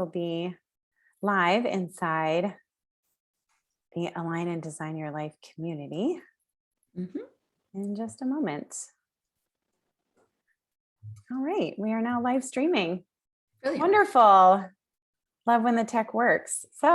will be live inside the Align and Design Your Life community in just a moment. All right, we are now live streaming. Brilliant. Wonderful. Love when the tech works. So,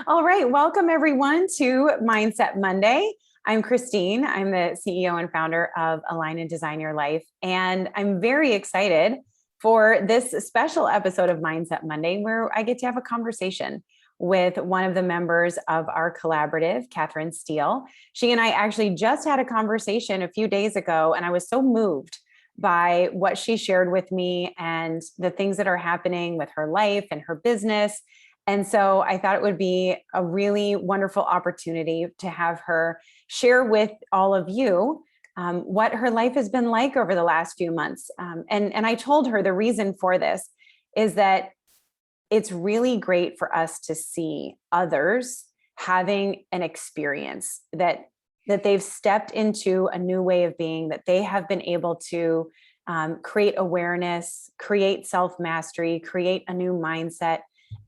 all right, welcome everyone to Mindset Monday. I'm Christine. I'm the CEO and founder of Align and Design Your Life. And I'm very excited for this special episode of Mindset Monday, where I get to have a conversation with one of the members of our collaborative, Catherine Steele. She and I actually just had a conversation a few days ago, and I was so moved by what she shared with me and the things that are happening with her life and her business. And so I thought it would be a really wonderful opportunity to have her share with all of you what her life has been like over the last few months. And I told her the reason for this is that it's really great for us to see others having an experience that they've stepped into a new way of being, that they have been able to create awareness, create self-mastery, create a new mindset,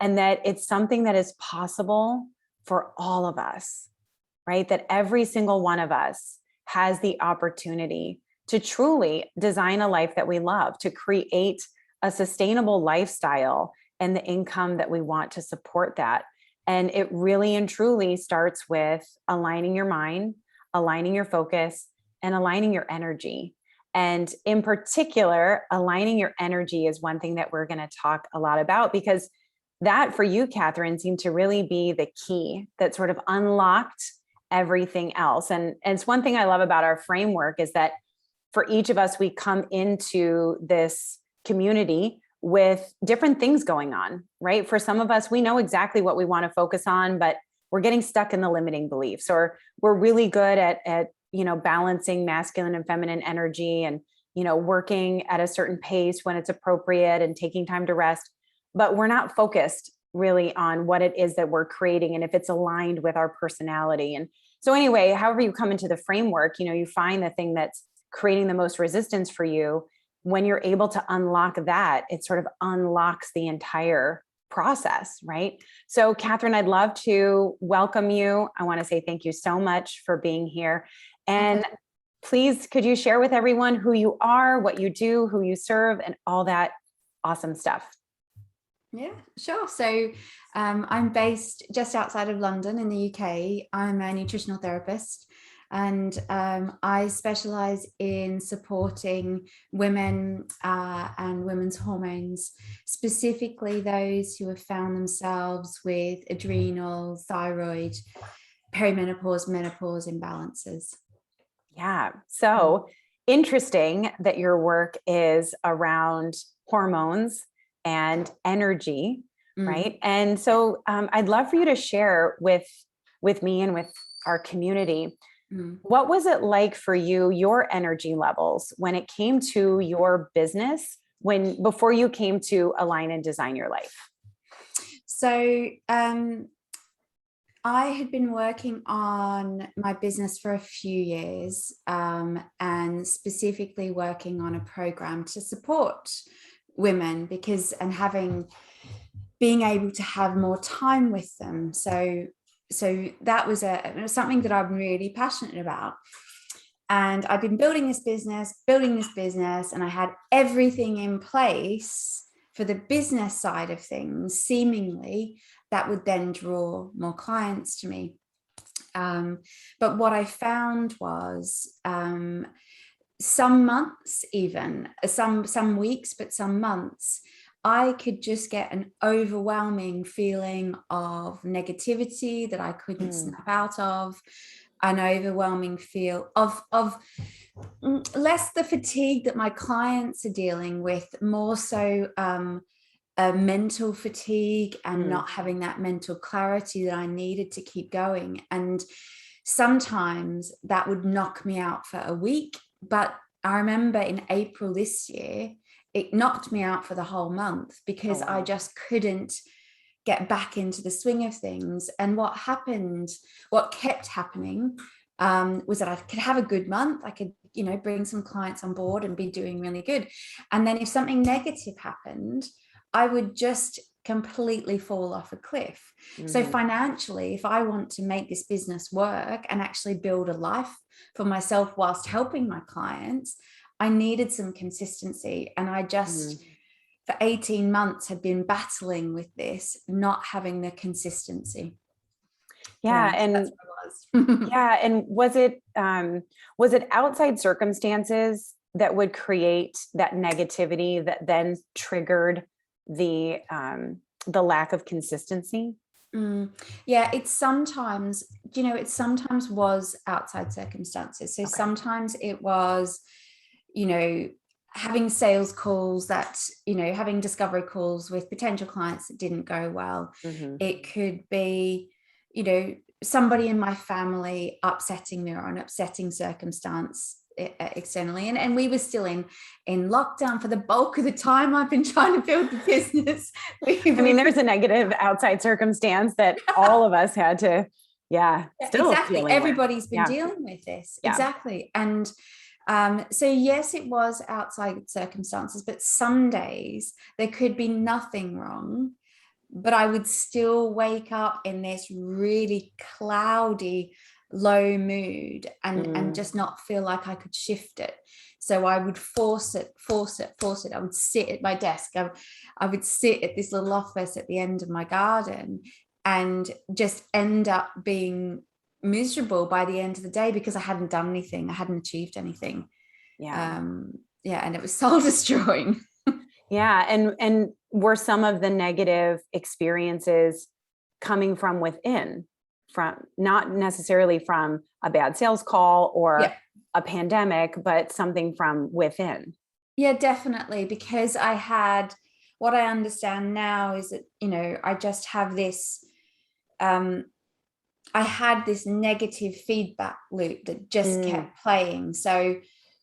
and that it's something that is possible for all of us, right? That every single one of us has the opportunity to truly design a life that we love, to create a sustainable lifestyle and the income that we want to support that. And it really and truly starts with aligning your mind, aligning your focus, and aligning your energy. And in particular, aligning your energy is one thing that we're going to talk a lot about, because that for you, Catherine, seemed to really be the key that sort of unlocked everything else. And it's one thing I love about our framework is that for each of us, we come into this community with different things going on, right? For some of us, we know exactly what we want to focus on, but we're getting stuck in the limiting beliefs, or we're really good at balancing masculine and feminine energy and, working at a certain pace when it's appropriate and taking time to rest. But we're not focused really on what it is that we're creating and if it's aligned with our personality. And so anyway, however you come into the framework, you find the thing that's creating the most resistance for you. When you're able to unlock that, it sort of unlocks the entire process, right? So Catherine, I'd love to welcome you. I want to say thank you so much for being here. And please, could you share with everyone who you are, what you do, who you serve, and all that awesome stuff? Yeah, sure. So I'm based just outside of London in the UK. I'm a nutritional therapist, and I specialize in supporting women and women's hormones, specifically those who have found themselves with adrenal, thyroid, perimenopause, menopause imbalances. Yeah. So interesting that your work is around hormones and energy, right? And so I'd love for you to share with me and with our community, what was it like for you, your energy levels, when it came to your business, before you came to Align and Design Your Life? So I had been working on my business for a few years, and specifically working on a program to support women being able to have more time with them. So that was something that I'm really passionate about. And I've been building this business, and I had everything in place for the business side of things, seemingly, that would then draw more clients to me. But what I found was some months, even some weeks, but some months, I could just get an overwhelming feeling of negativity that I couldn't snap out of, an overwhelming feel of less the fatigue that my clients are dealing with, more so a mental fatigue and not having that mental clarity that I needed to keep going. And sometimes that would knock me out for a week. But I remember in April this year, it knocked me out for the whole month because I just couldn't get back into the swing of things. And what kept happening was that I could have a good month. I could, bring some clients on board and be doing really good. And then if something negative happened, I would just completely fall off a cliff. So financially, if I want to make this business work and actually build a life for myself whilst helping my clients, I needed some consistency. And I just, for 18 months, had been battling with this, not having the consistency. Yeah. And that's what it was. yeah. And was it outside circumstances that would create that negativity that then triggered the lack of consistency? Yeah, it sometimes was outside circumstances. So sometimes it was, having sales calls that, having discovery calls with potential clients that didn't go well. It could be, somebody in my family upsetting me or an upsetting circumstance externally, and we were still in lockdown for the bulk of the time I've been trying to build the business. There's a negative outside circumstance that all of us had to still exactly everybody's been dealing with this. Exactly. And so yes, it was outside circumstances, but some days there could be nothing wrong, but I would still wake up in this really cloudy, low mood and just not feel like I could shift it. So I would force it. I would sit at my desk. I would sit at this little office at the end of my garden and just end up being miserable by the end of the day because I hadn't done anything. I hadn't achieved anything. And it was soul destroying. And were some of the negative experiences coming from within, from not necessarily from a bad sales call or a pandemic, but something from within? Yeah, definitely. Because what I understand now is that, I just have this, I had this negative feedback loop that just kept playing. So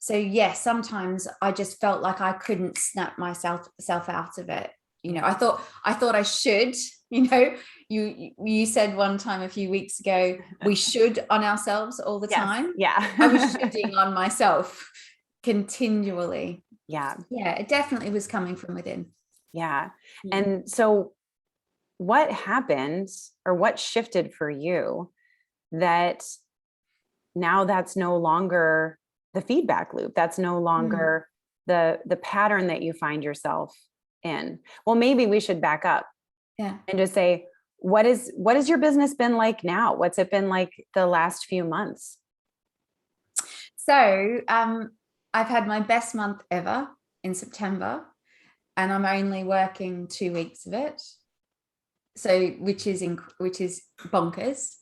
yes, sometimes I just felt like I couldn't snap myself out of it. I thought I should, you said one time a few weeks ago, we should on ourselves all the time. I was shooting on myself continually. It definitely was coming from within. And so what happened or what shifted for you that now that's no longer the feedback loop? That's no longer the pattern that you find yourself in. Well, maybe we should back up and just say, what is your business been like now? What's it been like the last few months? So I've had my best month ever in September, and I'm only working 2 weeks of it. So which is bonkers.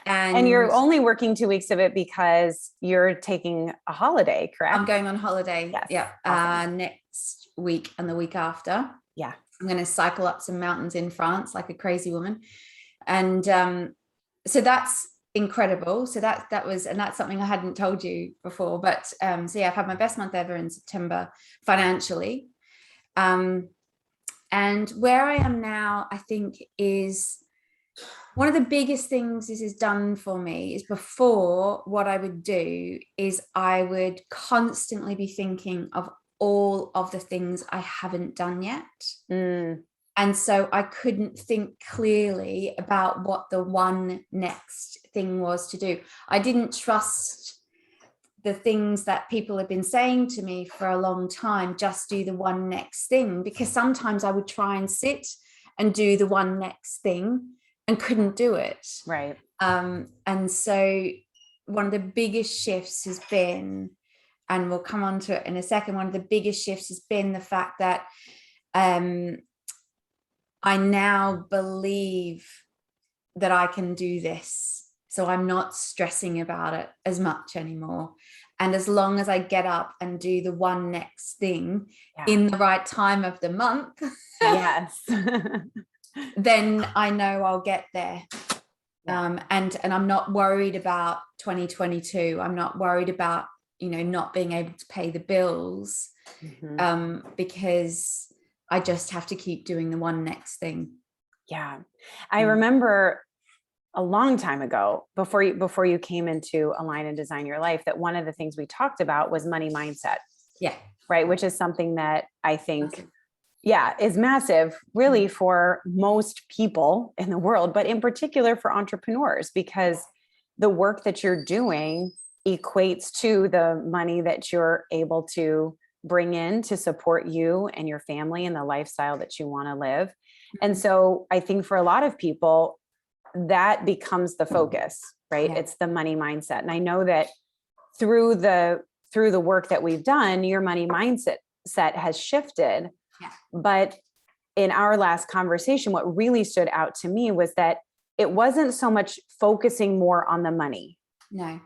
And you're only working 2 weeks of it because you're taking a holiday, correct? I'm going on holiday. Yes. Yeah. Awesome. Next week and the week after. Yeah. I'm going to cycle up some mountains in France like a crazy woman. And so that's incredible. So that's something I hadn't told you before. But so yeah, I've had my best month ever in September financially. And where I am now, I think, is one of the biggest things this has done for me is, before, what I would do is I would constantly be thinking of all of the things I haven't done yet. And so I couldn't think clearly about what the one next thing was to do. I didn't trust the things that people have been saying to me for a long time, just do the one next thing, because sometimes I would try and sit and do the one next thing and couldn't do it. Right. And so one of the biggest shifts has been, and we'll come on to it in a second, one of the biggest shifts has been the fact that I now believe that I can do this. So I'm not stressing about it as much anymore. And as long as I get up and do the one next thing in the right time of the month, yes, then I know I'll get there. And I'm not worried about 2022. I'm not worried about, not being able to pay the bills, because I just have to keep doing the one next thing. Yeah. I remember a long time ago, before you came into Align and Design Your Life, that one of the things we talked about was money mindset. Yeah. Right. Which is something that I think yeah, is massive really for most people in the world, but in particular for entrepreneurs, because the work that you're doing equates to the money that you're able to bring in to support you and your family and the lifestyle that you want to live. And so I think for a lot of people, that becomes the focus, right? Yeah. It's the money mindset. And I know that through the work that we've done, your money mindset has shifted. Yeah. But in our last conversation, what really stood out to me was that it wasn't so much focusing more on the money. No.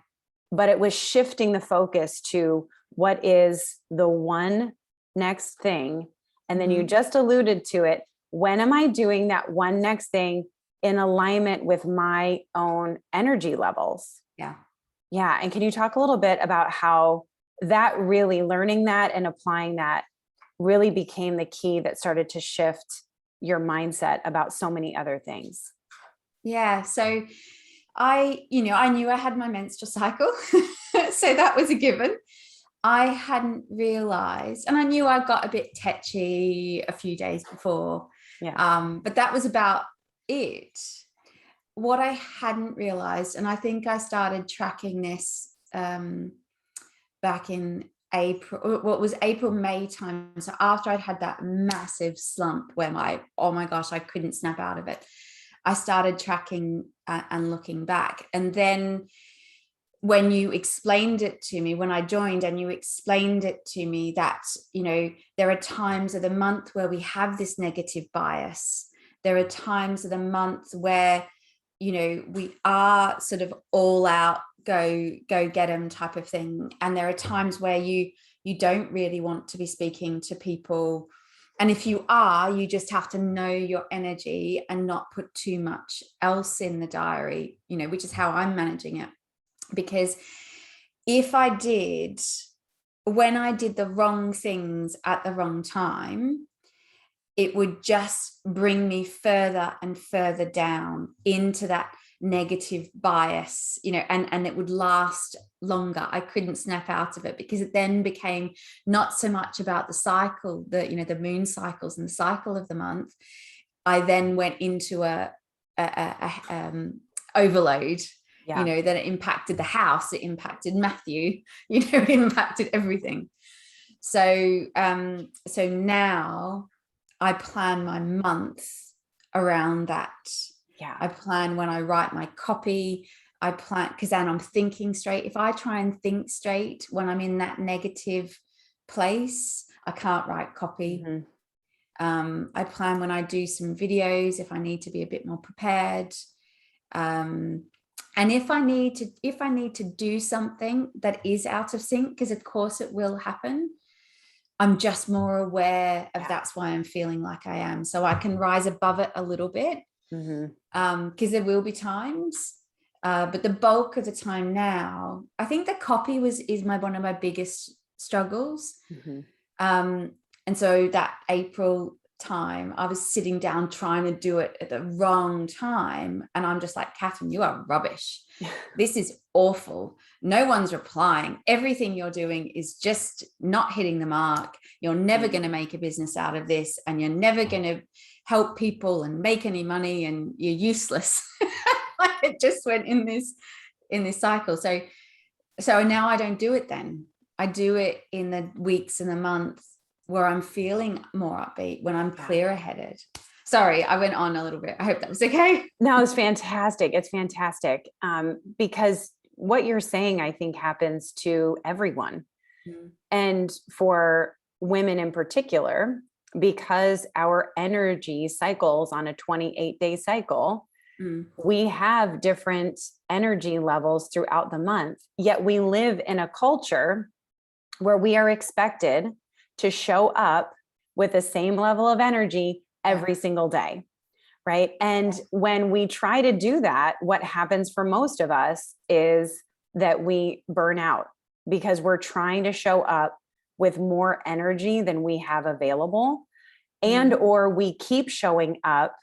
But it was shifting the focus to what is the one next thing. And then you just alluded to it. When am I doing that one next thing in alignment with my own energy levels? Yeah. Yeah. And can you talk a little bit about how that really learning that and applying that really became the key that started to shift your mindset about so many other things? Yeah. So I knew I had my menstrual cycle. So that was a given. I hadn't realized, and I knew I got a bit tetchy a few days before. Yeah. But that was about it. What I hadn't realized, and I think I started tracking this back in April, what was April, May time. So after I'd had that massive slump where oh my gosh, I couldn't snap out of it. I started tracking and looking back. And then when you explained it to me, when I joined and you explained it to me that, there are times of the month where we have this negative bias. There are times of the month where, we are sort of all out, go get them type of thing. And there are times where you don't really want to be speaking to people. And if you are, you just have to know your energy and not put too much else in the diary, which is how I'm managing it. Because when I did the wrong things at the wrong time, it would just bring me further and further down into that negative bias, and it would last longer. I couldn't snap out of it because it then became not so much about the cycle, the moon cycles and the cycle of the month. I then went into a overload. Yeah. That it impacted the house, it impacted Matthew, it impacted everything. So now I plan my month around that. Yeah. I plan when I write my copy. I plan because then I'm thinking straight. If I try and think straight when I'm in that negative place, I can't write copy. I plan when I do some videos, if I need to be a bit more prepared. And if I need to do something that is out of sync, because of course it will happen, I'm just more aware of that's why I'm feeling like I am. So I can rise above it a little bit, because there will be times, but the bulk of the time now, I think the copy is one of my biggest struggles. And so that April time, I was sitting down trying to do it at the wrong time. And I'm just like, Catherine, you are rubbish. This is awful. No one's replying. Everything you're doing is just not hitting the mark. You're never going to make a business out of this, and you're never going to help people and make any money, and you're useless. It just went in this cycle. So now I don't do it then. I do it in the weeks and the months where I'm feeling more upbeat, when I'm clearer headed. Sorry, I went on a little bit. I hope that was okay. No, it's fantastic. It's fantastic. Because what you're saying, I think, happens to everyone. And for women in particular, because our energy cycles on a 28-day cycle, we have different energy levels throughout the month. Yet we live in a culture where we are expected to show up with the same level of energy every single day, right? And when we try to do that, what happens for most of us is that we burn out, because we're trying to show up with more energy than we have available, and or we keep showing up,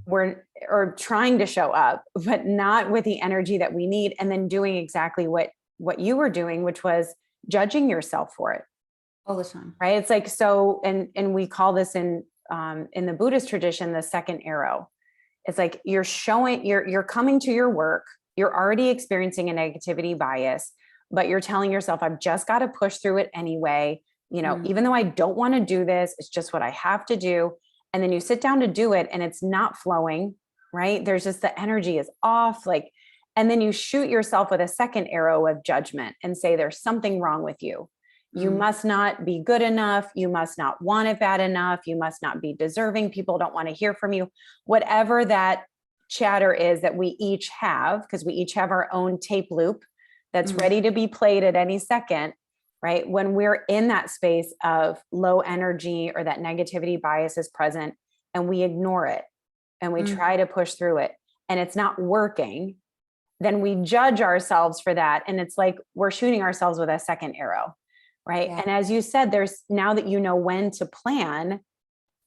or trying to show up, but not with the energy that we need, and then doing exactly what you were doing, which was judging yourself for it. All the time. right? It's like, so, and we call this in the Buddhist tradition, the second arrow. It's like, you're coming to your work, you're already experiencing a negativity bias, but you're telling yourself, I've just got to push through it anyway. Even though I don't want to do this, it's just what I have to do. And then you sit down to do it and it's not flowing, right? There's just, the energy is off, like, and then you shoot yourself with a second arrow of judgment and say, there's something wrong with you. You must not be good enough. You must not want it bad enough. You must not be deserving. People don't want to hear from you. Whatever that chatter is that we each have, because we each have our own tape loop that's ready to be played at any second, right? When we're in that space of low energy or that negativity bias is present and we ignore it and we try to push through it and it's not working, then we judge ourselves for that. And it's like we're shooting ourselves with a second arrow. Right. Yeah. And as you said, there's, now that you know when to plan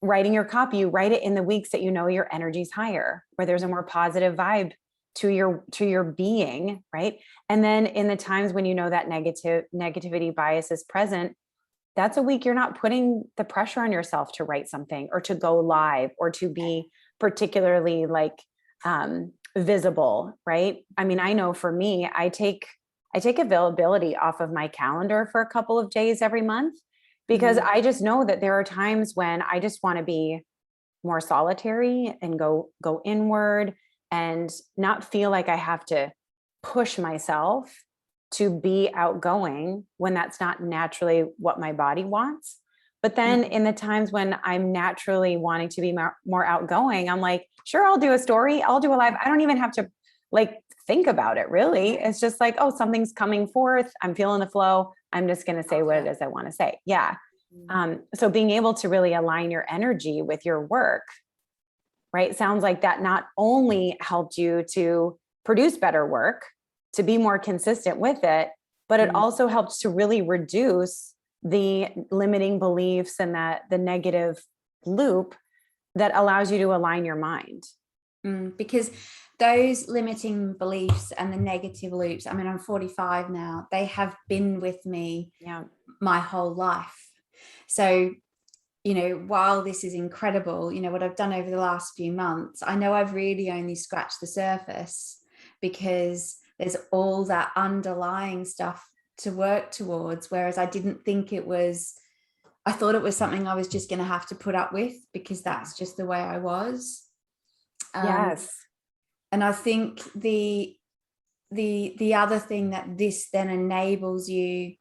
writing your copy, you write it in the weeks that you know your energy's higher, where there's a more positive vibe to your being. Right. And then in the times when you know that negativity bias is present, that's a week you're not putting the pressure on yourself to write something or to go live or to be particularly like visible. Right. I mean, I know for me, I take availability off of my calendar for a couple of days every month, because I just know that there are times when I just want to be more solitary and go inward and not feel like I have to push myself to be outgoing when that's not naturally what my body wants. But then in the times when I'm naturally wanting to be more outgoing, I'm like, sure, I'll do a story. I'll do a live. I don't even have to like think about it really. It's just like, oh, something's coming forth. I'm feeling the flow. I'm just going to say what it is I want to say. Yeah. So being able to really align your energy with your work, right? Sounds like that not only helped you to produce better work, to be more consistent with it, but it also helps to really reduce the limiting beliefs and the negative loop that allows you to align your mind. Because those limiting beliefs and the negative loops, I mean, I'm 45 now, they have been with me my whole life. So, while this is incredible, what I've done over the last few months, I know I've really only scratched the surface, because there's all that underlying stuff to work towards. Whereas I didn't think it was, I thought it was something I was just going to have to put up with, because that's just the way I was. Yes. And I think the other thing that this then enables you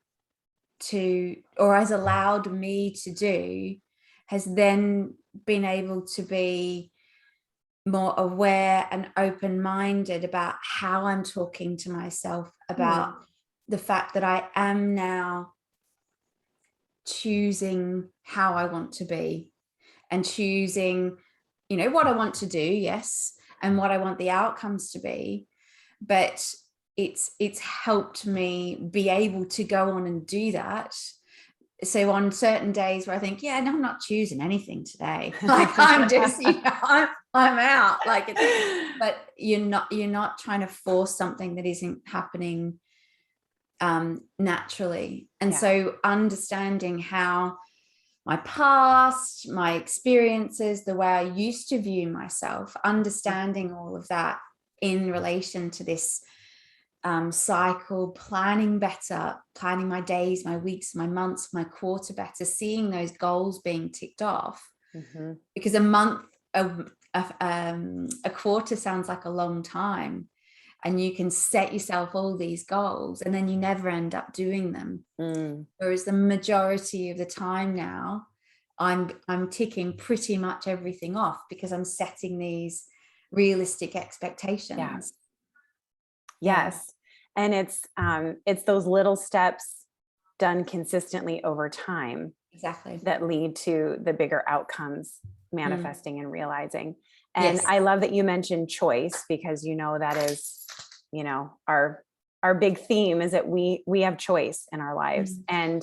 to, or has allowed me to do, has then been able to be more aware and open-minded about how I'm talking to myself about the fact that I am now choosing how I want to be and choosing, what I want to do, yes, and what I want the outcomes to be. But it's helped me be able to go on and do that. So on certain days where I think, no, I'm not choosing anything today. Like I'm just, I'm out. Like, but you're not trying to force something that isn't happening naturally. And so understanding how my past, my experiences, the way I used to view myself, understanding all of that in relation to this cycle, planning better, planning my days, my weeks, my months, my quarter better, seeing those goals being ticked off. Because a month, a quarter sounds like a long time, and you can set yourself all these goals and then you never end up doing them. Whereas the majority of the time now, I'm ticking pretty much everything off because I'm setting these realistic expectations. Yes. And it's those little steps done consistently over time. Exactly. That lead to the bigger outcomes manifesting and realizing. And I love that you mentioned choice, because that is, our big theme is that we have choice in our lives. And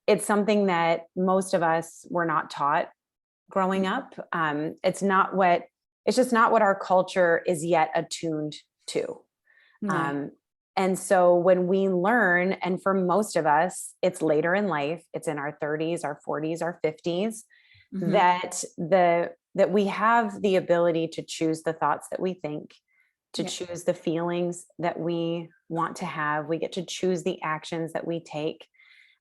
it's something that most of us were not taught growing up. It's just not what our culture is yet attuned to. And so when we learn, and for most of us, it's later in life, it's in our 30s, our 40s, our 50s, that we have the ability to choose the thoughts that we think, to choose the feelings that we want to have. We get to choose the actions that we take.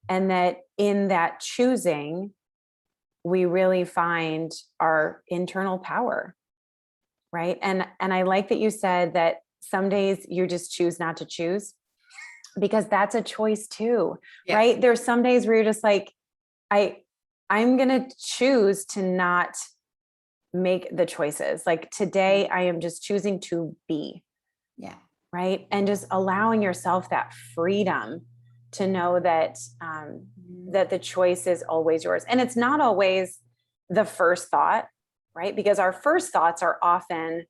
And that in that choosing, we really find our internal power. Right. And I like that you said that some days you just choose not to choose, because that's a choice too. Right. There's some days where you're just like, I'm going to choose to not make the choices. Like today, I am just choosing to be. Yeah. Right. And just allowing yourself that freedom to know that, that the choice is always yours. And it's not always the first thought, right? Because our first thoughts are often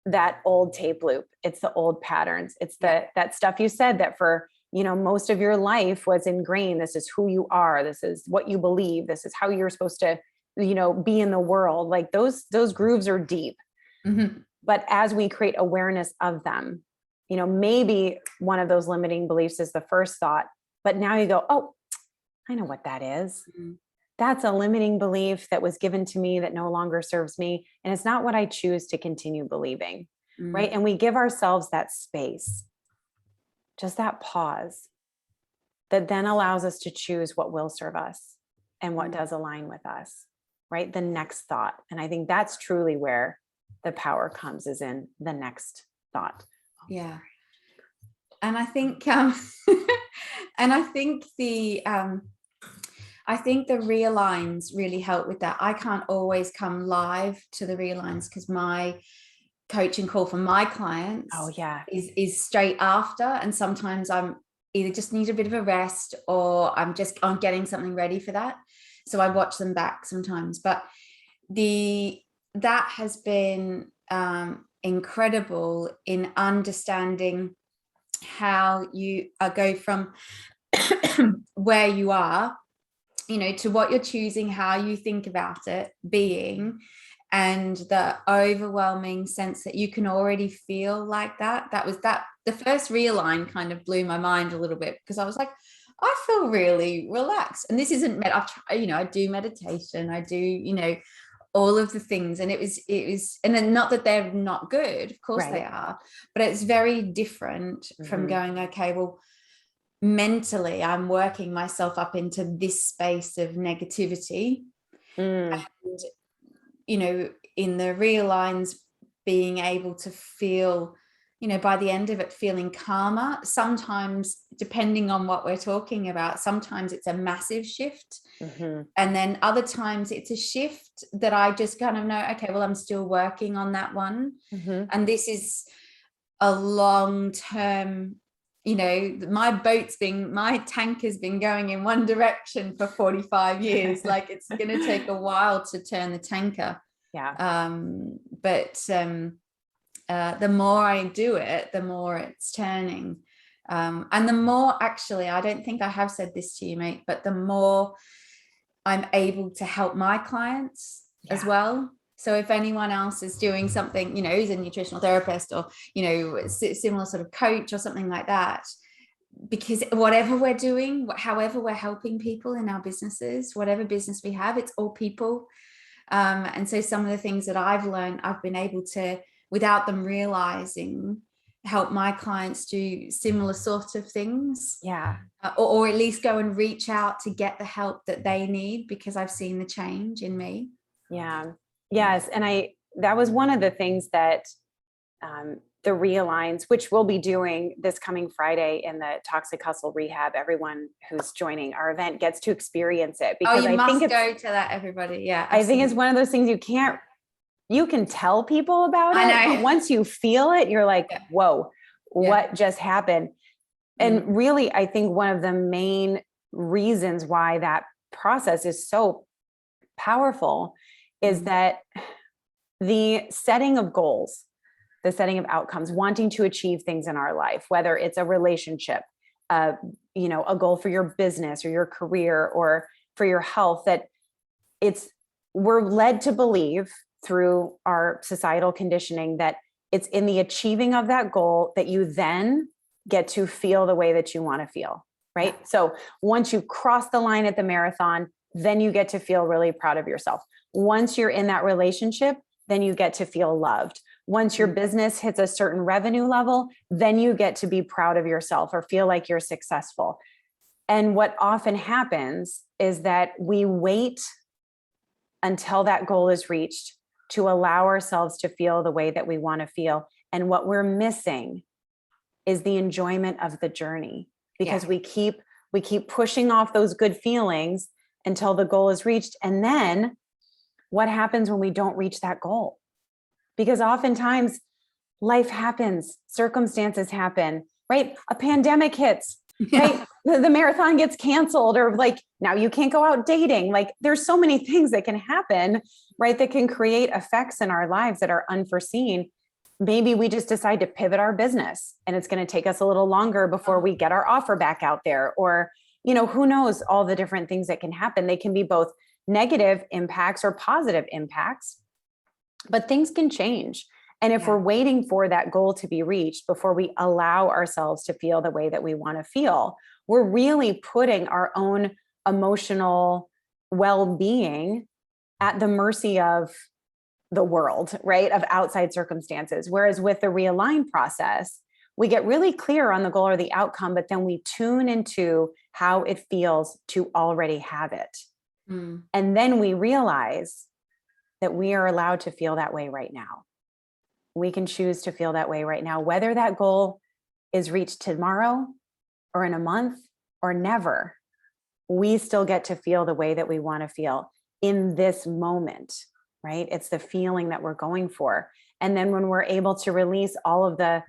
that old tape loop. It's the old patterns. It's that stuff you said that for, most of your life was ingrained. This is who you are. This is what you believe. This is how you're supposed to, be in the world. Like those grooves are deep. But as we create awareness of them, maybe one of those limiting beliefs is the first thought, but now you go, oh, I know what that is. That's a limiting belief that was given to me that no longer serves me. And it's not what I choose to continue believing. Right. And we give ourselves that space, just that pause that then allows us to choose what will serve us and what does align with us. Right. The next thought. And I think that's truly where the power comes, is in the next thought. Yeah. And I think, and I think the realigns really help with that. I can't always come live to the realigns because my coaching call for my clients is straight after. And sometimes I'm either just need a bit of a rest, or I'm getting something ready for that. So I watch them back sometimes, but that has been incredible in understanding how you go from where you are, to what you're choosing, how you think about it being, and the overwhelming sense that you can already feel like that. The first realign kind of blew my mind a little bit, because I was like, I feel really relaxed. And this isn't, I do meditation, I do, all of the things. And it was, and then not that they're not good, of course they are, but it's very different from going, okay, well, mentally I'm working myself up into this space of negativity. And, in the realigns, being able to feel, by the end of it, feeling calmer. Sometimes, depending on what we're talking about, sometimes it's a massive shift. And then other times it's a shift that I just kind of know, okay, well, I'm still working on that one. And this is a long-term, my tank has been going in one direction for 45 years. Like it's going to take a while to turn the tanker. But the more I do it, the more it's turning. And the more, actually, I don't think I have said this to you, mate, but the more I'm able to help my clients as well. So if anyone else is doing something, who's a nutritional therapist or, similar sort of coach or something like that, because whatever we're doing, however we're helping people in our businesses, whatever business we have, it's all people. And so some of the things that I've learned, I've been able to, without them realizing, help my clients do similar sorts of things. Or at least go and reach out to get the help that they need, because I've seen the change in me. Yes. And that was one of the things that the realigns, which we'll be doing this coming Friday in the Toxic Hustle Rehab. Everyone who's joining our event gets to experience it, because I think go to that, everybody. Yeah. Absolutely. I think it's one of those things you can tell people about it, but once you feel it, you're like, whoa, what just happened? And really, I think one of the main reasons why that process is so powerful is that the setting of goals, the setting of outcomes, wanting to achieve things in our life, whether it's a relationship, a goal for your business or your career or for your health, that we're led to believe through our societal conditioning that it's in the achieving of that goal that you then get to feel the way that you want to feel, right? Yeah. So once you cross the line at the marathon, then you get to feel really proud of yourself. Once you're in that relationship, then you get to feel loved. Once your business hits a certain revenue level, then you get to be proud of yourself or feel like you're successful. And what often happens is that we wait until that goal is reached to allow ourselves to feel the way that we want to feel. And what we're missing is the enjoyment of the journey, because we keep pushing off those good feelings until the goal is reached. And then what happens when we don't reach that goal? Because oftentimes life happens, circumstances happen, right? A pandemic hits, right? The marathon gets canceled, or like now you can't go out dating. Like there's so many things that can happen, right? That can create effects in our lives that are unforeseen. Maybe we just decide to pivot our business and it's going to take us a little longer before we get our offer back out there. Or, who knows all the different things that can happen. They can be both negative impacts or positive impacts, but things can change. And if we're waiting for that goal to be reached before we allow ourselves to feel the way that we want to feel, we're really putting our own emotional well-being at the mercy of the world, right? Of outside circumstances. Whereas with the realign process, we get really clear on the goal or the outcome, but then we tune into how it feels to already have it. And then we realize that we are allowed to feel that way right now. We can choose to feel that way right now, whether that goal is reached tomorrow or in a month or never. We still get to feel the way that we want to feel in this moment, right? It's the feeling that we're going for. And then when we're able to release all of the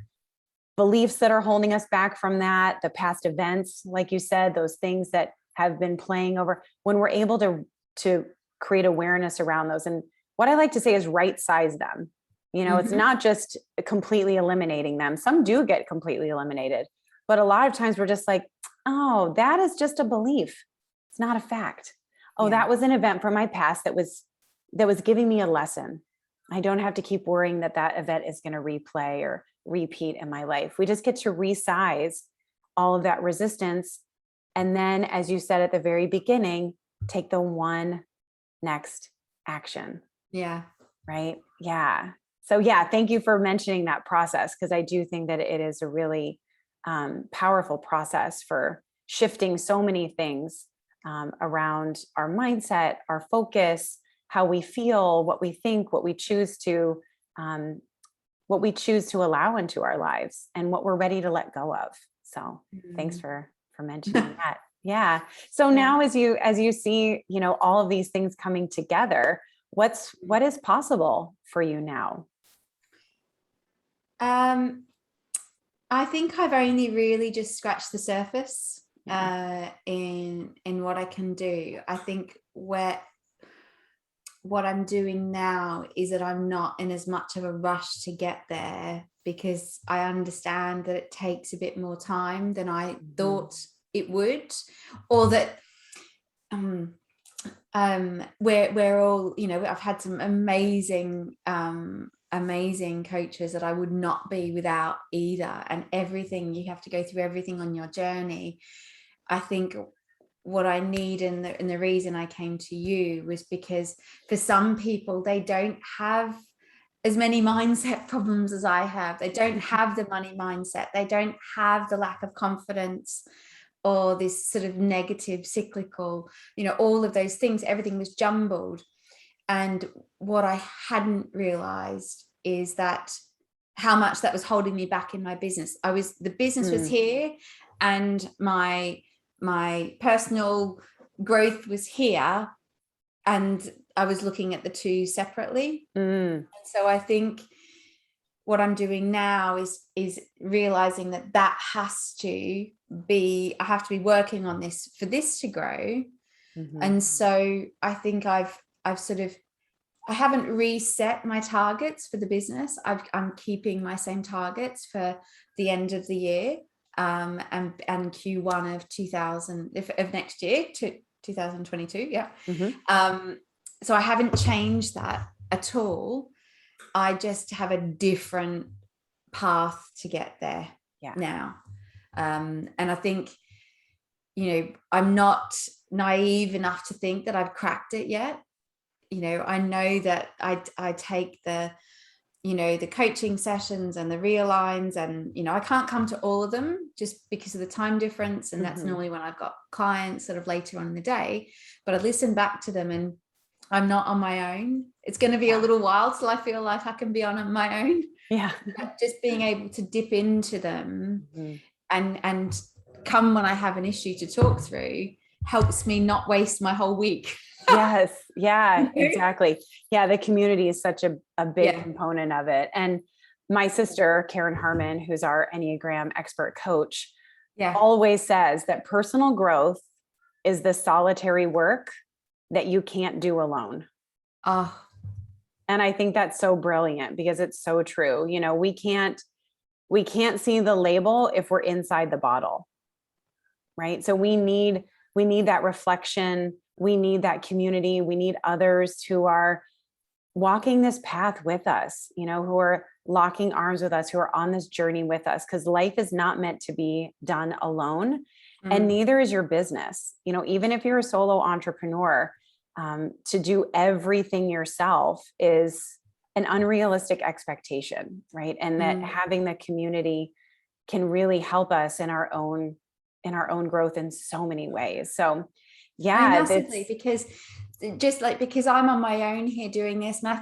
beliefs that are holding us back from that, the past events, like you said, those things that have been playing over, when we're able to create awareness around those. And what I like to say is right size them. It's not just completely eliminating them. Some do get completely eliminated, but a lot of times we're just like, oh, that is just a belief. It's not a fact. Oh, that was an event from my past that was giving me a lesson. I don't have to keep worrying that event is going to replay or repeat in my life. We just get to resize all of that resistance. And then, as you said at the very beginning, take the one next action. Yeah. Right. Yeah. So thank you for mentioning that process, because I do think that it is a really powerful process for shifting so many things around our mindset, our focus, how we feel, what we think, what we choose to allow into our lives, and what we're ready to let go of. So thanks for mentioning that. Yeah. So now as you see, all of these things coming together, what is possible for you now? I think I've only really just scratched the surface in what I can do. I think what I'm doing now is that I'm not in as much of a rush to get there, because I understand that it takes a bit more time than I thought it would, or that we're all, I've had some amazing coaches that I would not be without either. And everything, you have to go through everything on your journey. I think what I need, and the reason I came to you, was because for some people, they don't have as many mindset problems as I have. They don't have the money mindset. They don't have the lack of confidence, or this sort of negative cyclical, all of those things. Everything was jumbled. And what I hadn't realized is that how much that was holding me back in my business. The business was here, and my personal growth was here, and I was looking at the two separately. So I think what I'm doing now is realizing that has to be, I have to be working on this for this to grow. And so I think I haven't reset my targets for the business. I'm keeping my same targets for the end of the year, and Q1 of next year, to 2022. So I haven't changed that at all. I just have a different path to get there now. And I think, I'm not naive enough to think that I've cracked it yet. I know that I take the coaching sessions and the realigns, and I can't come to all of them just because of the time difference, and that's normally when I've got clients sort of later on in the day, but I listen back to them, and I'm not on my own. It's going to be a little while till I feel like I can be on my own. But just being able to dip into them and come when I have an issue to talk through helps me not waste my whole week. Yes. Yeah, exactly. Yeah. The community is such a big component of it. And my sister, Karen Harmon, who's our Enneagram expert coach, always says that personal growth is the solitary work that you can't do alone. And I think that's so brilliant because it's so true. We can't see the label if we're inside the bottle. Right. So we need that reflection. We need that community. We need others who are walking this path with us, who are locking arms with us, who are on this journey with us, because life is not meant to be done alone. And neither is your business. Even if you're a solo entrepreneur, to do everything yourself is an unrealistic expectation, right? And that having the community can really help us in our own growth in so many ways. So massively, because I'm on my own here doing this, my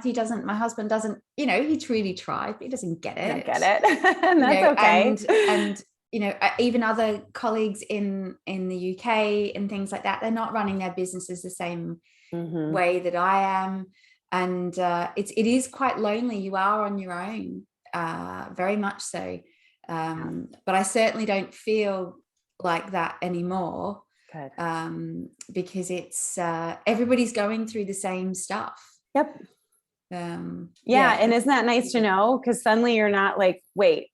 husband doesn't, he's really tried, but he doesn't get it. And that's okay. And even other colleagues in the UK and things like that, they're not running their businesses the same way that I am. And it is quite lonely. You are on your own, very much so. But I certainly don't feel like that anymore. Good. Because it's everybody's going through the same stuff. Yep. And isn't that nice to know? Because suddenly you're not like, wait,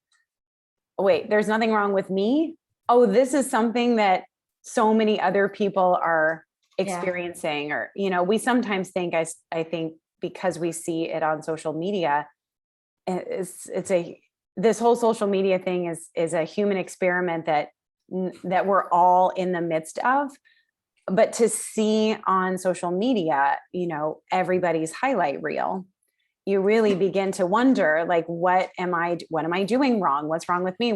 there's nothing wrong with me. Oh, this is something that so many other people are experiencing. Or, we sometimes think, I think because we see it on social media, this whole social media thing is a human experiment that we're all in the midst of. But to see on social media, everybody's highlight reel, you really begin to wonder, like, what am I doing wrong? What's wrong with me?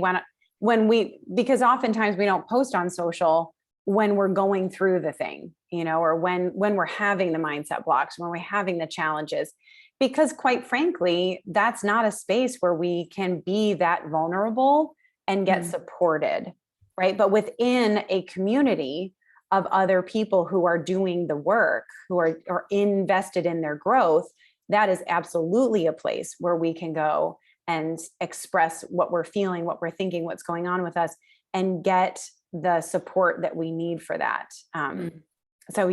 Because oftentimes we don't post on social when we're going through the thing, or when we're having the mindset blocks, when we're having the challenges, because quite frankly, that's not a space where we can be that vulnerable and get supported. Right. But within a community of other people who are doing the work, who are invested in their growth, that is absolutely a place where we can go and express what we're feeling, what we're thinking, what's going on with us, and get the support that we need for that. So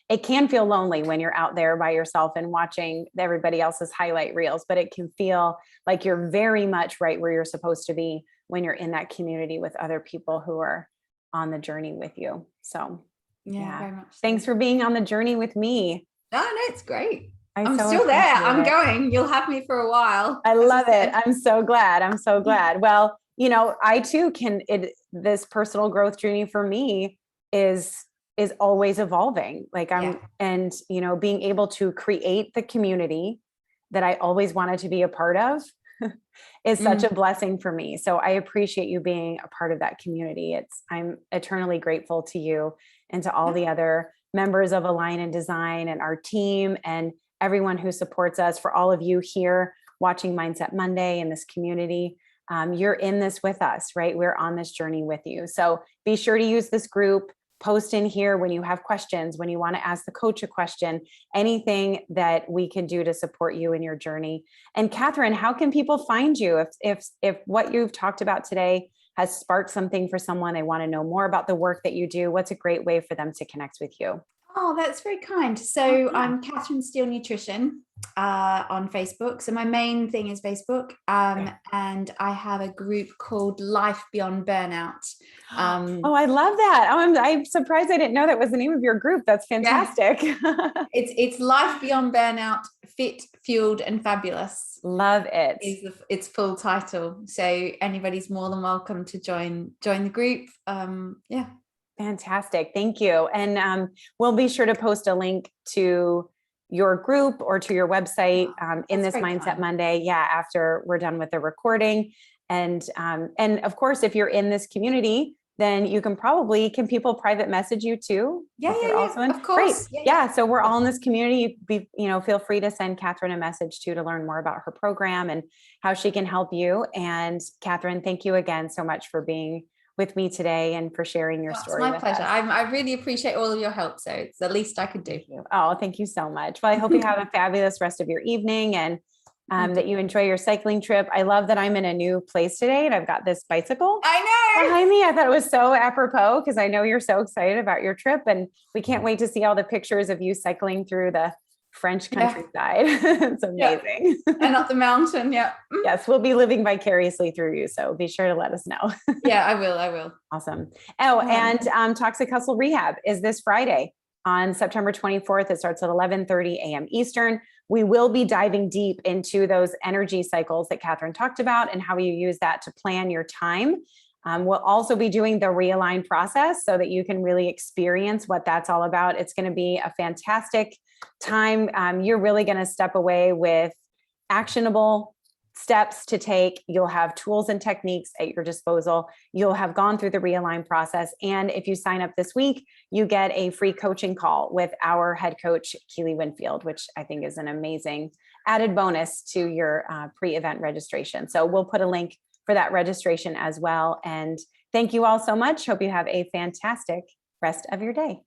it can feel lonely when you're out there by yourself and watching everybody else's highlight reels, but it can feel like you're very much right where you're supposed to be when you're in that community with other people who are on the journey with you. So very much. Thanks for being on the journey with me. No, it's great. I'm so still there. I'm going. You'll have me for a while. I love it. I'm so glad. Well, I too this personal growth journey for me is always evolving. Like and being able to create the community that I always wanted to be a part of is such a blessing for me. So I appreciate you being a part of that community. I'm eternally grateful to you and to all the other members of Align and Design and our team and everyone who supports us, for all of you here watching Mindset Monday in this community. You're in this with us, right? We're on this journey with you. So be sure to use this group. Post in here when you have questions, when you want to ask the coach a question, anything that we can do to support you in your journey. And Catherine, how can people find you if what you've talked about today has sparked something for someone, they want to know more about the work that you do? What's a great way for them to connect with you? Oh, that's very kind. So Yeah. I'm Catherine Steele Nutrition on Facebook. So my main thing is Facebook. And I have a group called Life Beyond Burnout. Oh, I love that. Oh, I'm surprised I didn't know that was the name of your group. That's Yeah, fantastic. it's Life Beyond Burnout, Fit, Fueled, and Fabulous Love it. is its full title. So anybody's more than welcome to join the group. Yeah. Fantastic. Thank you. And we'll be sure to post a link to your group or to your website in this Mindset kind. Monday. Yeah, after we're done with the recording. And of course, if you're in this community, then you can people private message you too? Yeah, of course. Great. Yeah. So we're all in this community. Feel free to send Catherine a message too, to learn more about her program and how she can help you. And Catherine, thank you again so much for being with me today and for sharing your story. It's my pleasure. I really appreciate all of your help. So it's the least I could do. Oh, thank you so much. Well, I hope you have a fabulous rest of your evening and that you enjoy your cycling trip. I love that I'm in a new place today and I've got this bicycle behind me. I thought it was so apropos because I know you're so excited about your trip and we can't wait to see all the pictures of you cycling through the French countryside. It's amazing. And up the mountain. Yeah. Yes, we'll be living vicariously through you. So be sure to let us know. Yeah, I will. Awesome. Oh, and Toxic Hustle Rehab is this Friday on September 24th. It starts at 11:30 a.m. Eastern. We will be diving deep into those energy cycles that Catherine talked about and how you use that to plan your time. We'll also be doing the Realign process so that you can really experience what that's all about. It's going to be a fantastic time. You're really going to step away with actionable steps to take. You'll have tools and techniques at your disposal. You'll have gone through the Realign process. And if you sign up this week, you get a free coaching call with our head coach, Keely Winfield, which I think is an amazing added bonus to your pre-event registration. So we'll put a link for that registration as well. And thank you all so much. Hope you have a fantastic rest of your day.